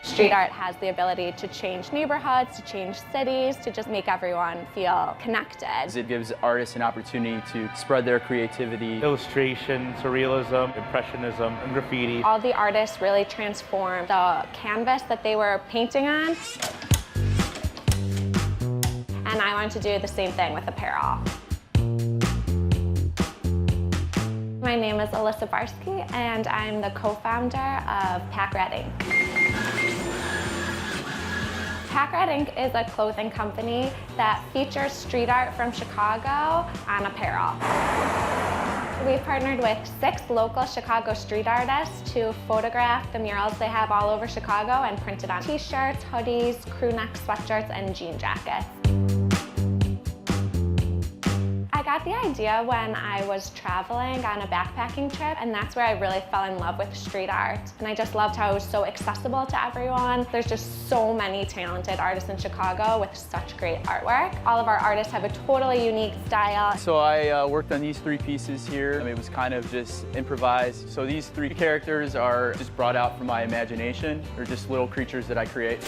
Street art has the ability to change neighborhoods, to change cities, to just make everyone feel connected. It gives artists an opportunity to spread their creativity. Illustration, surrealism, impressionism, and graffiti. All the artists really transformed the canvas that they were painting on. And I wanted to do the same thing with apparel. My name is Alyssa Barsky, and I'm the co-founder of PakRat Ink. PakRat Ink is a clothing company that features street art from Chicago on apparel. We've partnered with 6 local Chicago street artists to photograph the murals they have all over Chicago and print it on t-shirts, hoodies, crew neck sweatshirts, and jean jackets. I got the idea when I was traveling on a backpacking trip, and that's where I really fell in love with street art. And I just loved how it was so accessible to everyone. There's just so many talented artists in Chicago with such great artwork. All of our artists have a totally unique style. So I worked on these 3 pieces here. It was kind of just improvised. So these 3 characters are just brought out from my imagination. They're just little creatures that I create.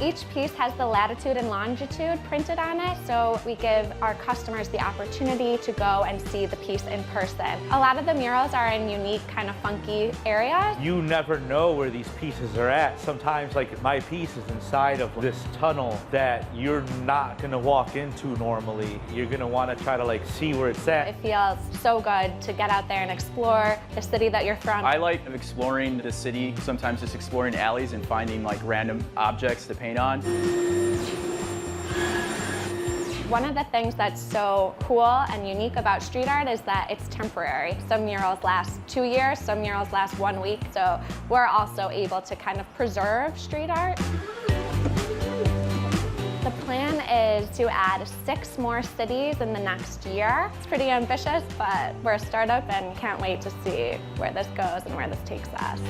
Each piece has the latitude and longitude printed on it, so we give our customers the opportunity to go and see the piece in person. A lot of the murals are in unique, kind of funky areas. You never know where these pieces are at. Sometimes, like, my piece is inside of this tunnel that you're not gonna walk into normally. You're gonna wanna try to, like, see where it's at. It feels so good to get out there and explore the city that you're from. I like exploring the city, sometimes just exploring alleys and finding like random objects to paint on. One of the things that's so cool and unique about street art is that it's temporary. Some murals last 2 years, some murals last 1 week, so we're also able to kind of preserve street art. The plan is to add 6 more cities in the next year. It's pretty ambitious, but we're a startup and can't wait to see where this goes and where this takes us.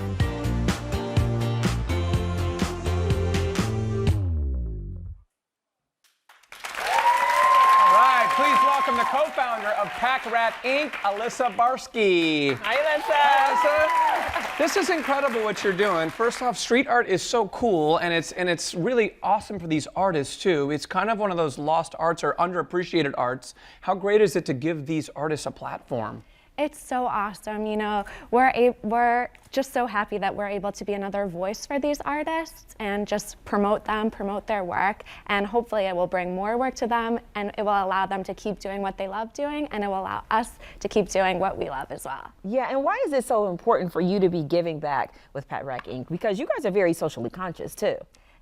Please welcome the co-founder of PakRat Ink, Alyssa Barsky. Hi, Alyssa. Alyssa. This is incredible what you're doing. First off, street art is so cool, and it's really awesome for these artists too. It's kind of one of those lost arts or underappreciated arts. How great is it to give these artists a platform? It's so awesome, you know. We're just so happy that we're able to be another voice for these artists and just promote them, promote their work, and hopefully it will bring more work to them, and it will allow them to keep doing what they love doing, and it will allow us to keep doing what we love as well. Yeah, and why is it so important for you to be giving back with PakRat Ink? Because you guys are very socially conscious too.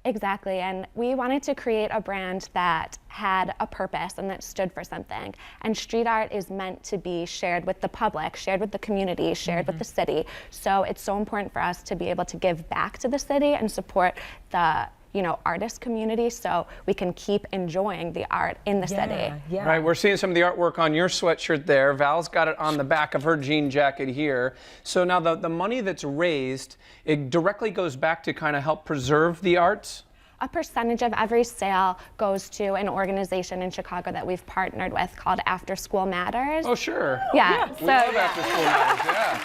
Exactly, and we wanted to create a brand that had a purpose and that stood for something. And street art is meant to be shared with the public, shared with the community, shared with the city. So it's so important for us to be able to give back to the city and support the artist community so we can keep enjoying the art in the city. Yeah. Right, we're seeing some of the artwork on your sweatshirt there. Val's got it on the back of her jean jacket here. So now the money that's raised, it directly goes back to kind of help preserve the arts? A percentage of every sale goes to an organization in Chicago that we've partnered with called After School Matters. Oh, sure. Yeah. We love After School Matters, yeah.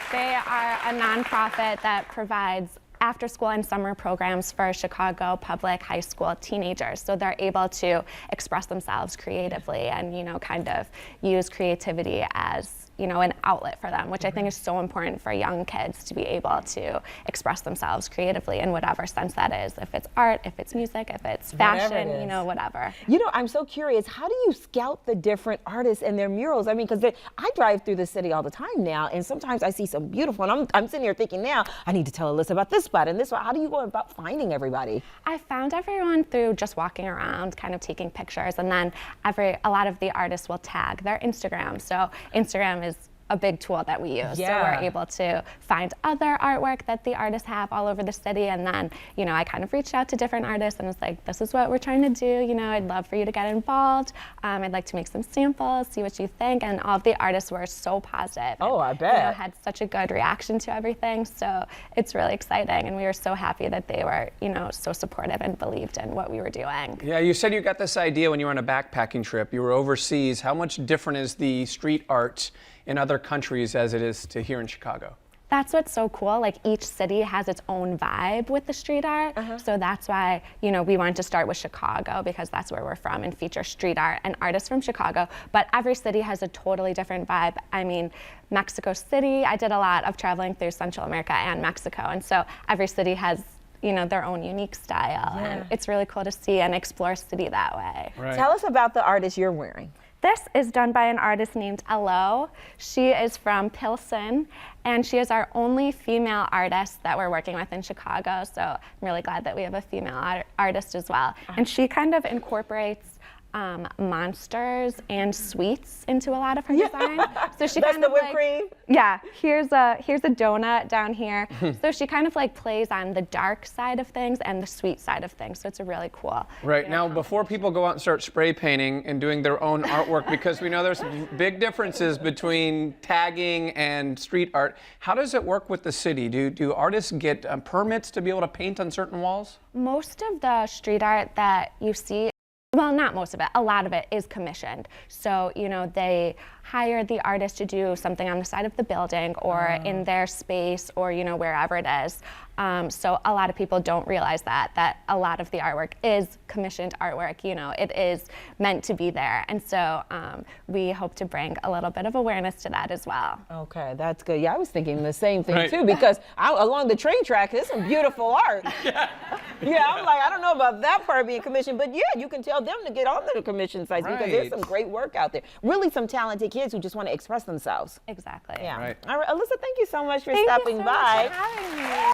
They are a nonprofit that provides after school and summer programs for Chicago public high school teenagers. So they're able to express themselves creatively and, kind of use creativity as, an outlet for them, which I think is so important for young kids to be able to express themselves creatively in whatever sense that is. If it's art, if it's music, if it's fashion, whatever. I'm so curious, how do you scout the different artists and their murals? I mean, because I drive through the city all the time now, and sometimes I see some beautiful, and I'm sitting here thinking now, I need to tell Alyssa about this spot and this spot. How do you go about finding everybody? I found everyone through just walking around, kind of taking pictures, and then a lot of the artists will tag their Instagram. So Instagram is a big tool that we use. Yeah. So we're able to find other artwork that the artists have all over the city, and then, I kind of reached out to different artists and was like, this is what we're trying to do, I'd love for you to get involved. I'd like to make some samples, see what you think, and all of the artists were so positive. Oh, I bet. Had such a good reaction to everything, so it's really exciting, and we were so happy that they were, so supportive and believed in what we were doing. Yeah, you said you got this idea when you were on a backpacking trip. You were overseas. How much different is the street art in other countries as it is to here in Chicago? That's what's so cool. Like each city has its own vibe with the street art. So that's why, you know, we wanted to start with Chicago because that's where we're from and feature street art and artists from Chicago. But every city has a totally different vibe. I mean, Mexico City, I did a lot of traveling through Central America and Mexico. And so every city has, you know, their own unique style. And it's really cool to see and explore a city that way. Right. Tell us about the artist you're wearing. This is done by an artist named Elo. She is from Pilsen, and she is our only female artist that we're working with in Chicago, so I'm really glad that we have a female artist as well. And she kind of incorporates monsters and sweets into a lot of her design. So she That's kind the of whipped like, cream? yeah, here's a donut down here. So she kind of like plays on the dark side of things and the sweet side of things. So it's a really cool. Right. Now, before people go out and start spray painting and doing their own artwork, because we know there's big differences between tagging and street art, how does it work with the city? Do artists get permits to be able to paint on certain walls? Most of the street art that you see, well, not most of it, a lot of it is commissioned. So, you know, they hire the artist to do something on the side of the building or in their space or, you know, wherever it is. So a lot of people don't realize that a lot of the artwork is commissioned artwork, you know, it is meant to be there. And so we hope to bring a little bit of awareness to that as well. Okay, that's good. Yeah, I was thinking the same thing Right. too, because along the train track, there's some beautiful art. Yeah, I'm like, I don't know about that part being commissioned, but yeah, you can tell them to get on the commission sites because there's Right. some great work out there. Really some talented kids who just want to express themselves. Exactly. Yeah. Right. All right, Alyssa, thank you so much for Thank stopping you so by. much for having me.